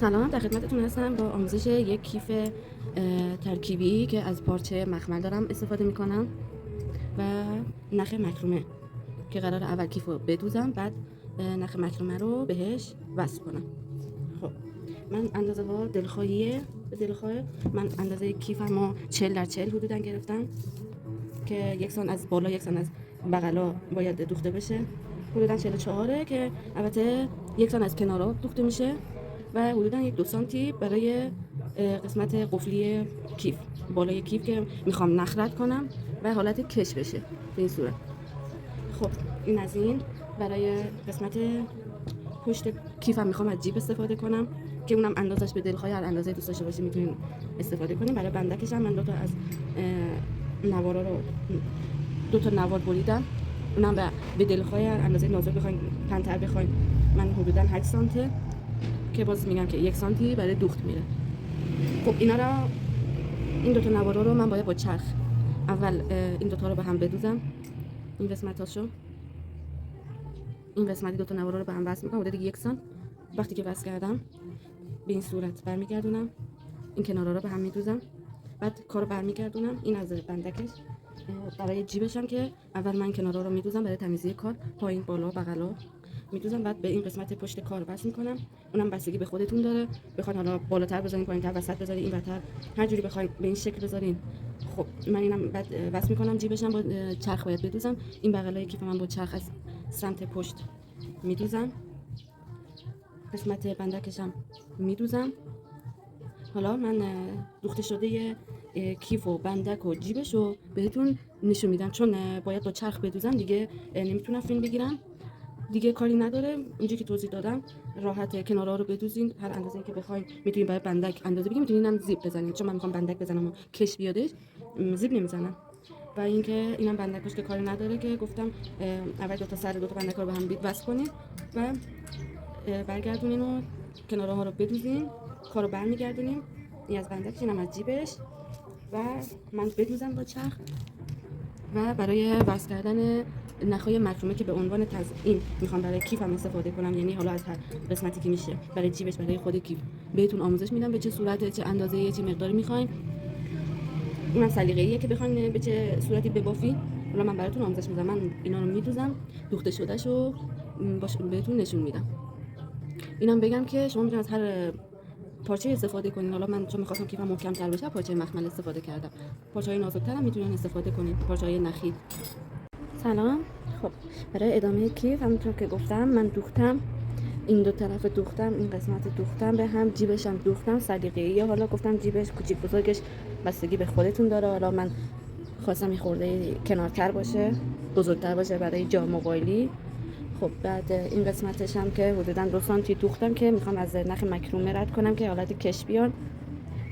سلام، در خدمتتون هستم با آموزش یک کیف ترکیبی که از پارچه مخمل دارم استفاده میکنم و نخ مکرومه که قرار اول کیف رو بدوزم، بعد نخ مکرومه رو بهش وصل کنم. خب من اندازه ها دلخواه من اندازه کیفم رو 40x40 حدودا گرفتم که یکسان از بالا یکسان از بغلا باید دوخته بشه. حدودا 44 که البته یکسان از کنارا دوخته میشه و حدودا 1-2 سانتی برای قسمت قفلی کیف، بالای کیف که میخوام نخ رد کنم و حالت کش بشه به این صورت. خب این از این. برای قسمت پشت کیفم میخوام از جیب استفاده کنم که اونم اندازش به دلخواه هر اندازه دوست داشته باشید میتونین استفاده کنیم. برای بندکش هم من دو تا نوار بریدم، اونم به دلخواه اندازه نازک بخواین تن‌تر بخواین من حدودا 8 سانته که باز میگم که 1 سانتی برای دوخت میره. خب این دو تا نوارا رو من باید با چرخ اول این دو تا رو به هم بدوزم. این قسمتاشو این قسمتی دو تا نوارا رو به هم وصل میکنم حدود 1 سانت. وقتی که وصل کردم به این صورت برمیگردونم، این کنارا رو به هم میدوزم، بعد کارو برمیگردونم. این از بندکش. برای جیبش هم که اول من کنارا رو میدوزم برای تمیزی کار، پایین بالا بغلا میدوزم، بعد به این قسمت پشت کار وصل میکنم. اونم بستگی به خودتون داره، بخواید حالا بالاتر بذارین پایینتر، وسط بذارین این ورتر، هر جوری بخواید به این شکل بذارین. خب من اینم بعد وصل میکنم. جیبش هم با چرخ باید بدوزم. این بغلای کیف من با چرخ از سمت پشت میدوزم، قسمت بندکش هم میدوزم. حالا من دوخته شده کیف و بندک و جیبش رو بهتون نشون میدم، چون باید با چرخ بدوزم دیگه نمیتونم فیلم بگیرم دیگه، کاری نداره. اینجوری که توضیح دادم راحت کنارا رو بدوزین هر اندازه‌ای که بخواید. میتونین برای بندک اندازه بگیرید، میتونین هم زیپ بزنید، چون من میخوام بندک بزنم و کش بیادش زیپ نمیزنم. و اینکه اینم بندکش که کاری نداره که گفتم اول دو تا سر دو تا بندک رو به هم وصل کنید و برگردونین و کنارا ها رو بدوزین، کارو برمیگردونیم. این از بندکش، اینم از جیبش و من بدوزم با چرخ. و برای وصل کردن نخای مکرومه که به عنوان تزیین میخوام برای کیفم استفاده کنم، یعنی حالا از هر قسمتی که میشه برای جیبش برای خود کیف بهتون آموزش میدم به چه صورت، چه اندازه، چه مقداری میخواین. اونم سلیقه‌ایه که بخواین به چه صورتی ببافین. حالا من براتون آموزش میدم. من اینا رو میدوزم، دوخته شدهشو بهتون نشون میدم. اینم بگم که شما میتونید از هر پارچه استفاده کنین. حالا من چون می‌خواستم کیفم محکم‌تر بشه پارچه مخمل استفاده کردم. پارچه‌های نازک‌تر هم میتونین استفاده کنین، پارچه‌های نخی. سلام. خب برای ادامه کیف همونطور که گفتم من دوختم، این دو طرف دوختم، این قسمت دوختم به هم، جیبش هم دوختم سلیقه‌ای. حالا گفتم جیبش کوچیک بزرگش بستگی به خودتون داره. حالا من خواستم این خورده کنارتر باشه، بزرگتر باشه برای جا موبایلی. خب بعد این قسمتش هم که حدوداً 2 سانتی دوختم که میخوام از نخ مکرومه رد کنم که حالت کش بیان.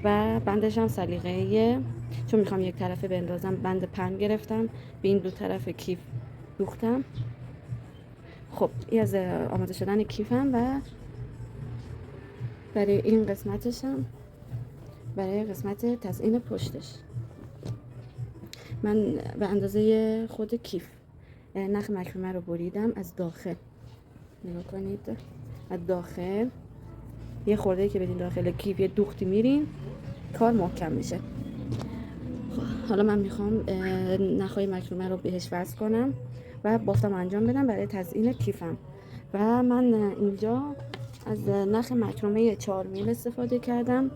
و بندش هم سلیقه‌ایه، چون میخوام یک طرفه بندازم بند پن گرفتم، به این دو طرف کیف دوختم. خب این از آماده شدن کیفم. و برای این قسمتش هم برای قسمت تزیین پشتش من به اندازه خود کیف نخ مکرومه رو بریدم از داخل. نگاه کنید، از داخل یه خورده که بدین داخل کیف یه دوختی میرین، کار محکم میشه. حالا من میخوام نخای مکرومه رو بهش وصل کنم و بافتم انجام بدم برای تزیین کیفم. و من اینجا از نخ مکرومه 4 میل استفاده کردم.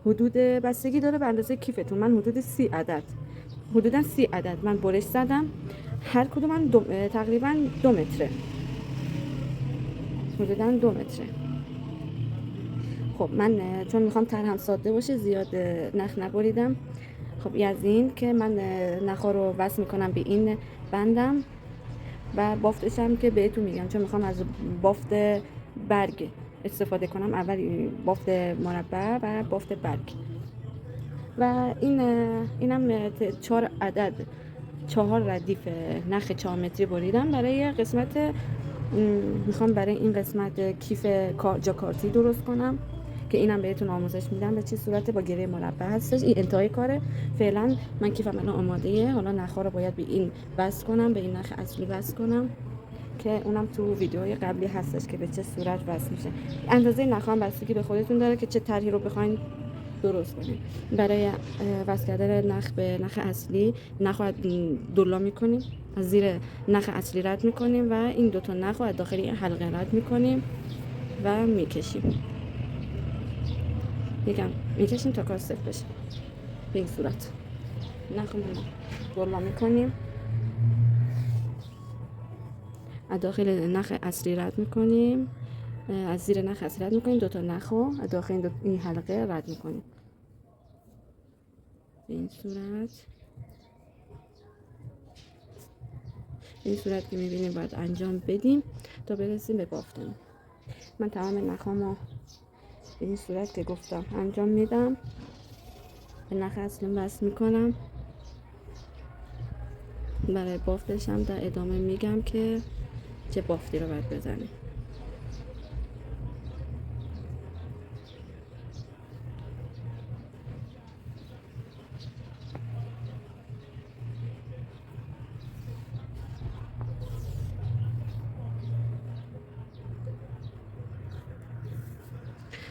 حدود بستگی داره به اندازه کیفتون. من حدود 30 عدد حدودا 30 عدد من برش زدم، هر کدوم من تقریبا 2 متره، حدودا 2 متره. خب من چون میخوام طرحم ساده باشه زیاد نخ نبریدم. خب از این که من نخا رو وصل میکنم به این بندم و بافتش هم که بهتون میگم، چون میخوام از بافت برگ استفاده کنم، اول بافت مربع و بافت برگ. و اینم 4 عدد 4 ردیف نخ 4 متری بریدم برای قسمت میخوام برای این قسمت کیف جاکارتی درست کنم که اینم بهتون آموزش میدم به چه صورت، با گره مربع هستش. این انتهای کاره. فعلا من کیفم الان آماده ایه. حالا نخا رو باید به این وصل کنم، به این نخ اصلی وصل کنم که اونم تو ویدیوهای قبلی هستش که به چه صورت وصل میشه. اندازه نخام بستگی به خودتون داره که چه طرحی رو بخواین درست کنیم. برای وصل کردن نخ به نخ اصلی نخ رو دولا میکنیم، از زیر نخ اصلی رد میکنیم و این دوتا نخ رو از داخل این حلقه رد میکنیم و میکشیم. یکم میکشیم تا کار صفر بشه. به این صورت نخ رو دولا میکنیم، از داخل نخ اصلی رد میکنیم، از زیر نخ اصلی رد میکنیم، دوتا نخ رو از داخل این حلقه رد میکنیم. به این صورت که میبینیم باید انجام بدیم تا برسیم به بافتن. من تمام نخامو به این صورت که گفتم انجام میدم، به نخ اصلی وصل میکنم. برای بافتش هم در ادامه میگم که چه بافتی رو باید بزنیم.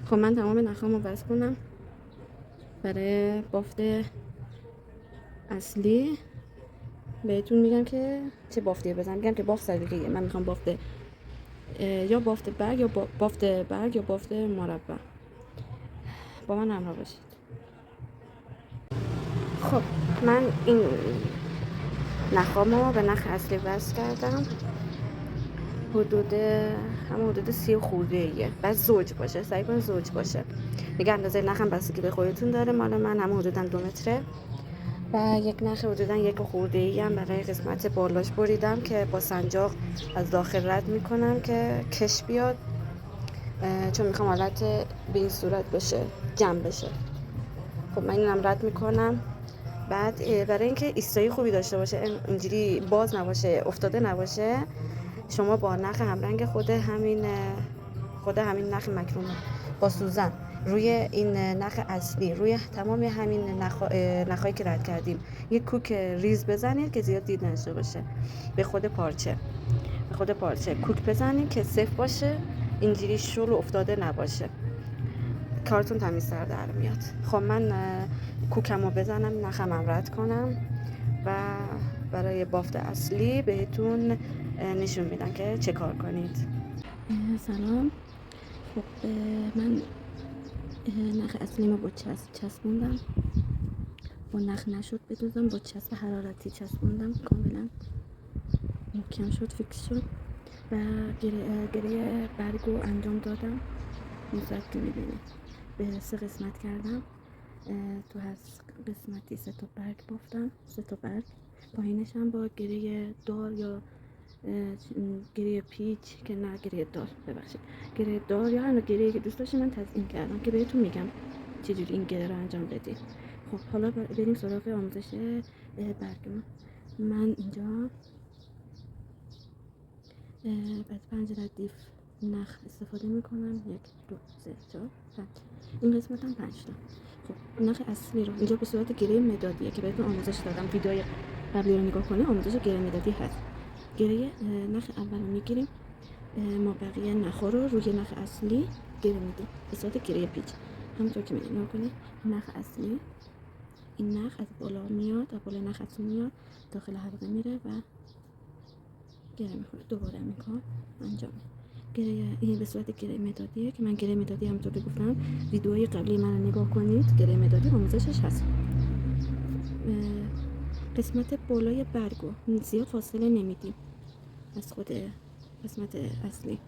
خب من تمام نخامو وصل کنم. برای بافت اصلی بهتون میگم که چه بافتی بزنم. میگم که بافت سلیقه‌ایه. من میخوام بافت یا بافت برگ یا بافت برگ یا بافت مربع. با من همراه باشید. خب من این نخامو به نخ اصلی وصل کردم. حدود 30 خورده ایه. بعد زوج باشه، سعی کنید زوج باشه. دیگه اندازه نخم بستگی به خودتون داره. مال من هم حدودا 2 متره و یک نخ حدودا 1 خورده ای هم برای قسمت بالاش بریدم که با سنجاق از داخل رد میکنم که کش بیاد، چون میخوام حالت به این صورت باشه، جمع بشه. خب من اینم رد میکنم. بعد برای اینکه ایستایی خوبی داشته باشه، اینجوری باز نباشه، افتاده نباشه، شما با نخ همرنگ خود همین نخ مکرومه با سوزن روی این نخ اصلی، روی تمام همین نخایی که رد کردیم یک کوک ریز بزنید که زیاد دید نشه باشه. به خود پارچه کوک بزنید که صفر باشه، اینجوری شل و افتاده نباشه، کارتون تمیزتر در میاد. خب من کوکمو بزنم، نخمم رد کنم و برای بافت اصلی بهتون نشون میدم که چه کار کنید. سلام. خب من نخ اصلیمو با چسب چسبوندم. با نخ نشد بدوزم، با چسب حرارتی چسبوندم، کاملا محکم شد، فیکس شد و گره برگو انجام دادم. این صورت که میبینید به 3 قسمت کردم. تو هر قسمتی 3 تا برگ بافتم، 3 تا برگ. پایینش هم با گره دار یا گره پیچ، که نه گره دار، ببخشید گره دار یا هر گره‌ای که دوست داشتید من تزیین کردم که بهتون میگم چجوری این گره رو انجام بدید. خب حالا بریم سراغ آموزش برگ. من اینجا از 5 ردیف نخ استفاده میکنم. 1 2 3 4 5. این قسمت هم 5 تا. خب نخ اصلی رو اینجا به صورت گره مدادیه که بهتون آموزش دادم، ویدیوی قبلی رو نگاه کنید، آموزش گره مدادی هست. گره نخ اول رو میگیریم، ما بقیه نخا رو روی نخ اصلی گره میدیم به صورت گره پیچ. همونطور که می‌بینید نگاه کنید، نخ اصلی، این نخ از بالا میاد، از بالا نخ اصلی میاد داخل حلقه میره و گره میخوره. دوباره این کار انجام گره. این به صورت گره مدادیه که من گره مدادی همونطور که گفتم ویدیوهای قبلی من رو نگاه کنید، گره مدادی آموزشش هست. قسمت بالای برگو زیاد فاصله نمیدیم از خود قسمت اصلی.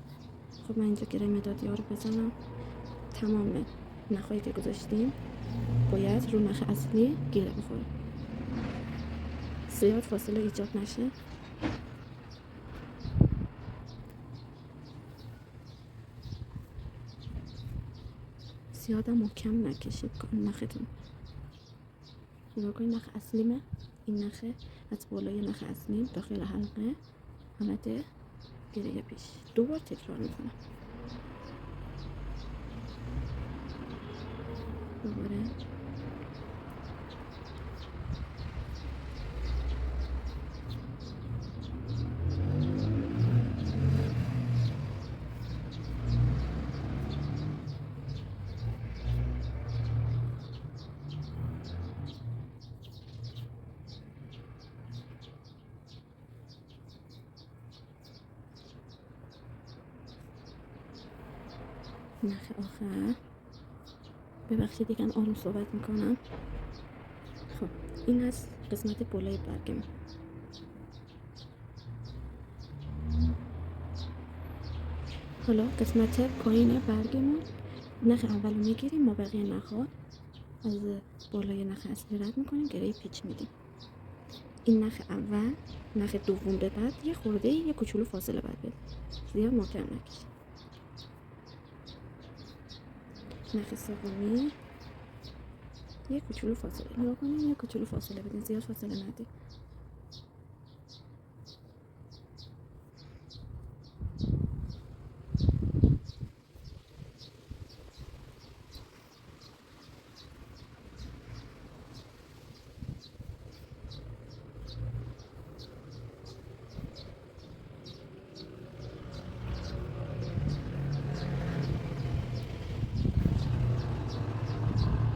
خب من اینجا گره مدادی ها رو بزنم. تمام نخایی که گذاشتیم باید رو نخ اصلی گره بخوره، زیاد فاصله ایجاد نشه. زیاد محکم نکشید نختون. نگاه کنید نخ اصلیمه، این نخه از بالای نخ اصلی داخل حلقه حالت گره پیش. 2 بار تکرار میکنم. دوباره نخ آخر. ببخشید یکم آروم صحبت میکنم. خب این از قسمت بالای برگ ما. حالا قسمت پایین برگمون نخ اول رو میگیریم، ما بقیه نخ‌ها از بالای نخ اصلی رد میکنیم، گره پیچ میدیم. این نخ اول، نخ دوم به بعد یه خورده یه کوچولو فاصله باید بدیم، زیاد محکم نکشید. نخ سومی یه کوچولو فاصله نگاه کنیم، یه کوچولو فاصله بدین، زیاد فاصله ندید.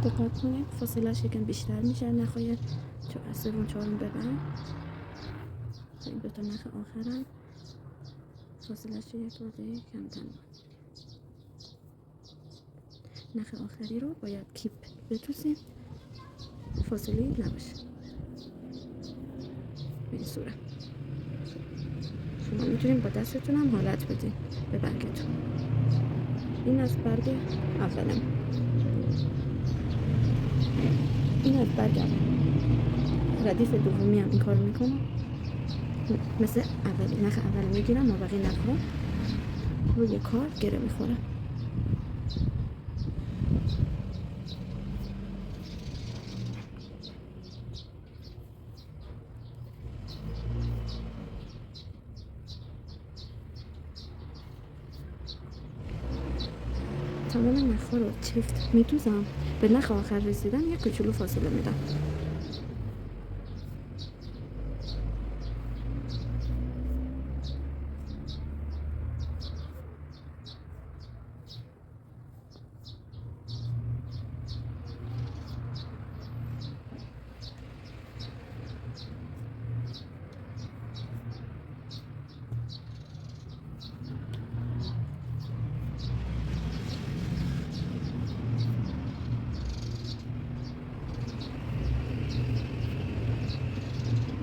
دقت کنید فاصله‌اش یکم بیشتر میشه، نخهای سوم چهارم ببرم. این دوتا نخ آخرم فاصله‌اش یک خورده کمتر. نخ آخری رو باید کیپ بتوسیم، فاصله نباشه. به این صورت شما میتونید با دستتون هم حالت بدید به برگتون. این از برگ اولم، این از برگ اول. ردیف دومی هم این کار میکنم، مثل اولی نخ اول میگیرم، ما بقیه نخ ها روی کار گره میخورم. تمام نخ ها رو چفت میدوزم، به نخ آخر رسیدم یک کوچولو فاصله میدم.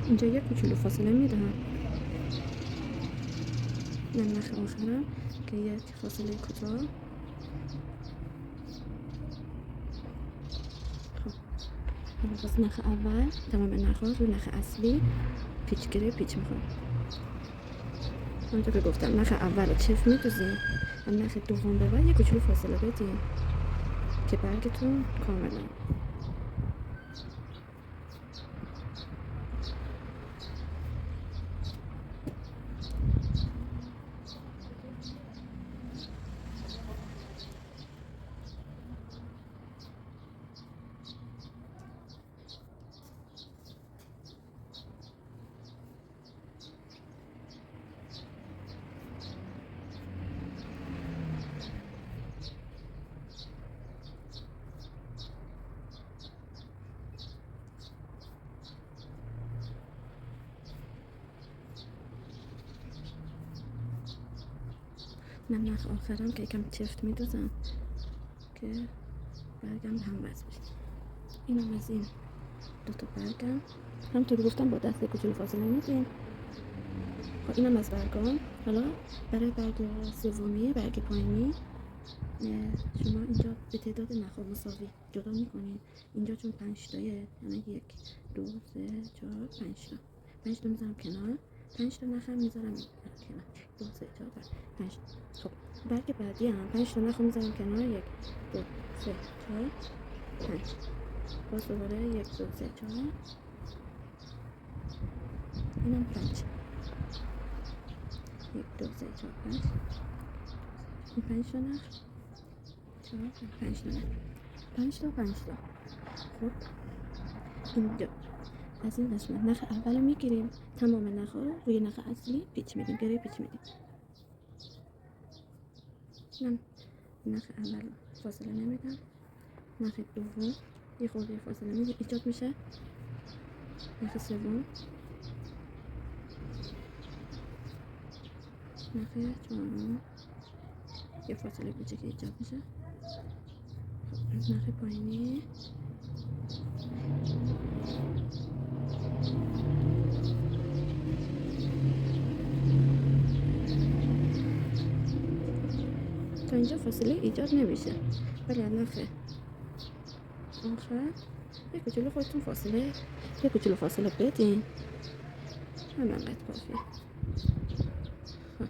اینجا یک کوچولو فاصله میدم. من نخ آخرم که یک فاصله کوتاه. خب حالا باز نخ اول تمام نخ ها رو نخ اصلی پیچ گره پیچ میخوام. همونطور که گفتم نخ اول رو چفت میدوزیم، هم نخ دوم به بعد یک کوچولو فاصله بدیم که برگتون کاملا. من نخ آخرم که یکم چفت میدوزم که برگم هم وصل بشه. اینم از این دوتا برگم، همونطور گفتم با دست کوچولو فاصله میدیم. خب اینم از برگام. حالا برای برگ سومی، برگ پایینی، شما اینجا به تعداد نخ مساوی جدا میکنین. اینجا چون 5 تایه، یعنی 1 2 3 4 5 تا 5 تا میذارم کنار، 5 تا نخ هم میذارم کنار، 2 3 4 5. خب برگ بعدی هم 5 تا نخ میذارم کنار، 1 2 3 4 5. باز دوباره 1 2 3 4، اینم 5. 1 2 3 4 5. این 5 تا نخ 4 5 تا نخ 5 تا 5 تا. خب اینجا از این قسمت نخ اول رو میگیریم، تمام نخ ها رو روی نخ اصلی پیچ میدیم، گره پیچ میدیم. من نخ اول فاصله نمیدم، نخ دوم یه خورده فاصله میدیم، ایجاد میشه. نخ سوم، نخ چهارم، یه فاصله کوچیک ایجاد میشه. نخ پایینی تا اینجا فاصله ایجاد نمیشه، ولی از نخ آخر یه کوچولو خودتون فاصله بدین، همینقدر کافیه. خب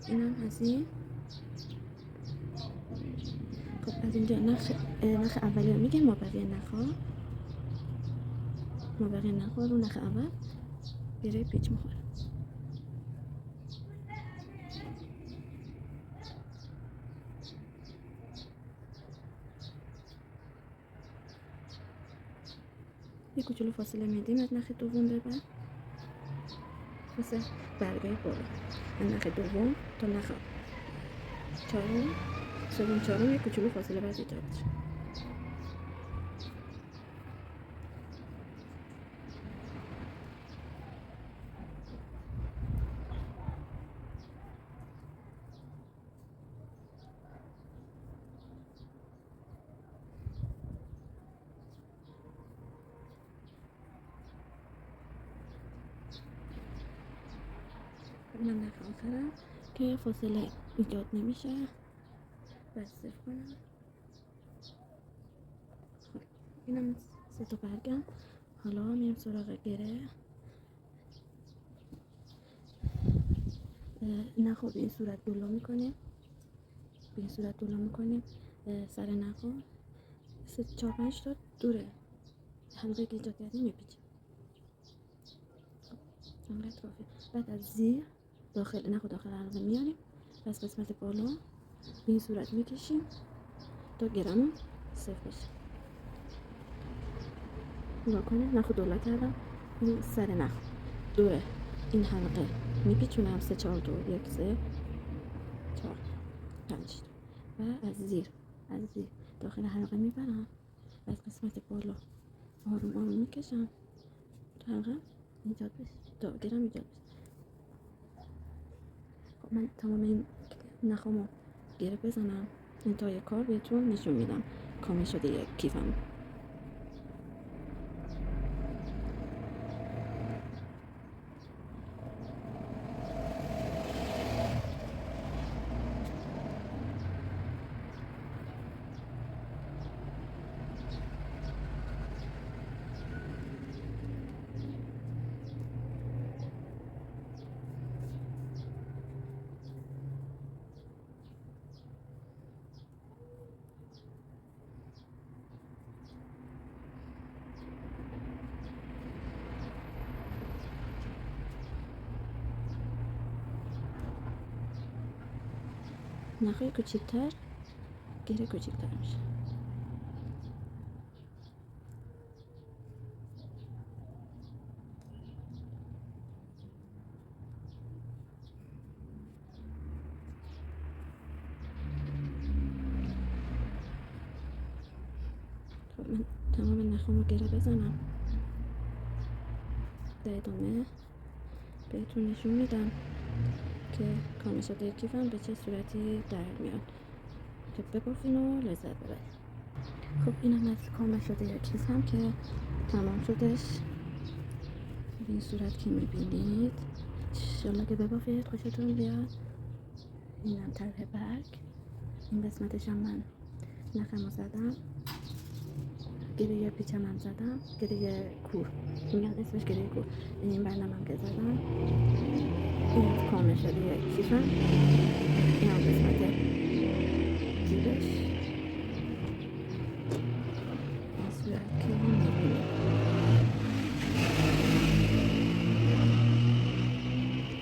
اینم از این. خب از اینجا نخ اولی رو میگیم، ما بقیه نخا رو نخ اول گره پیچ میخوره. یه کوچولو فاصله میدیم از نخ دوم به بعد، مثل برگه بالا از نخ دوم تا نخ چهارم یه کوچولو فاصله باید ایجاد بشه. اینم نخ آخرم که فاصله ایجاد نمیشه، باید صفر کنم. خب اینم 3 تا برگم. حالا میرم سراغ گره. نخو به این صورت دولا میکنیم، سر نخو 4-5 تا دوره حلقه که ایجاد کردیم میپیچیم. انقدر کافیه. بعد از زیر داخل حلقه میاریم، پس قسمت بالا به این صورت میکشیم تا گرمون صفر بشه. نگاه کنید نخو دولا کردم، این سر نخ دوره این حلقه میپیچونم 3-4 تا 1 3 4 5 و از زیر داخل حلقه میبرم، از قسمت بالا آروم میکشم تا حلقه ایجاد بشه، تا گرم ایجاد بشه. خب من تمام این نخامو گره بزنم، انتهای کار بهتون نشون میدم کامل شده یک کیفم. نخهای کوچیک‌تر گره کوچیک‌تر میشه. خب من تمام نخامو گره بزنم، در ادامه بهتون نشون میدم که کامل شده کیفم به چه صورتی در میاد که ببافین و لذت ببرید. خب اینم از کامل شده کیفم که تمام شدش به این صورت که میبینید. انشالله که ببافید خوشتون بیاد. اینم طرح برگ، این قسمتش هم من نخمو زدم، گره پیچم هم زدم، گره کور میگن اسمش گره کور، این برنامه هم که زدم. این کامل شده کیفم، این هم قسمت زیرش این صورت که میبینید.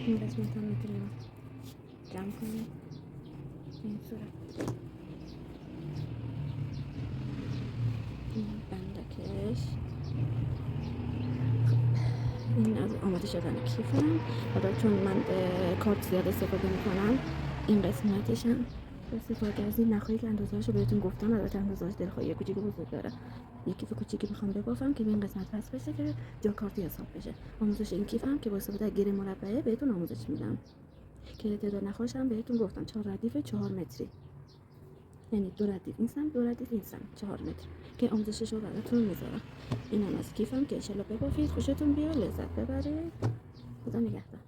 این قسمت هم میتونیم جمع کنیم این صورت. این بندکش، این از آماده شدن کیفم. حالا چون من کارت زیاد استفاده میکنم، این قسمتش هم استفاده از این نخایی که اندازه‌اشو بهتون گفتم، البته اندازه‌اش دلخواهی کوچیک و بزرگ داره. یک کیف کوچیکی میخوام ببافم که به این قسمت وصل بشه که جا کارتی حساب بشه. آموزش این کیفم که با استفاده از گره مربعه بهتون آموزش میدم. که تعداد نخاشم بهتون گفتم 4 ردیف 4 متری، یعنی 2 ردیف این سمت 2 ردیف این سمت 4 متر که آموزشش رو براتون میذارم. اینم از کیفم که انشالله ببافید خوشتون بیاد لذت ببرید. خدا نگهدار.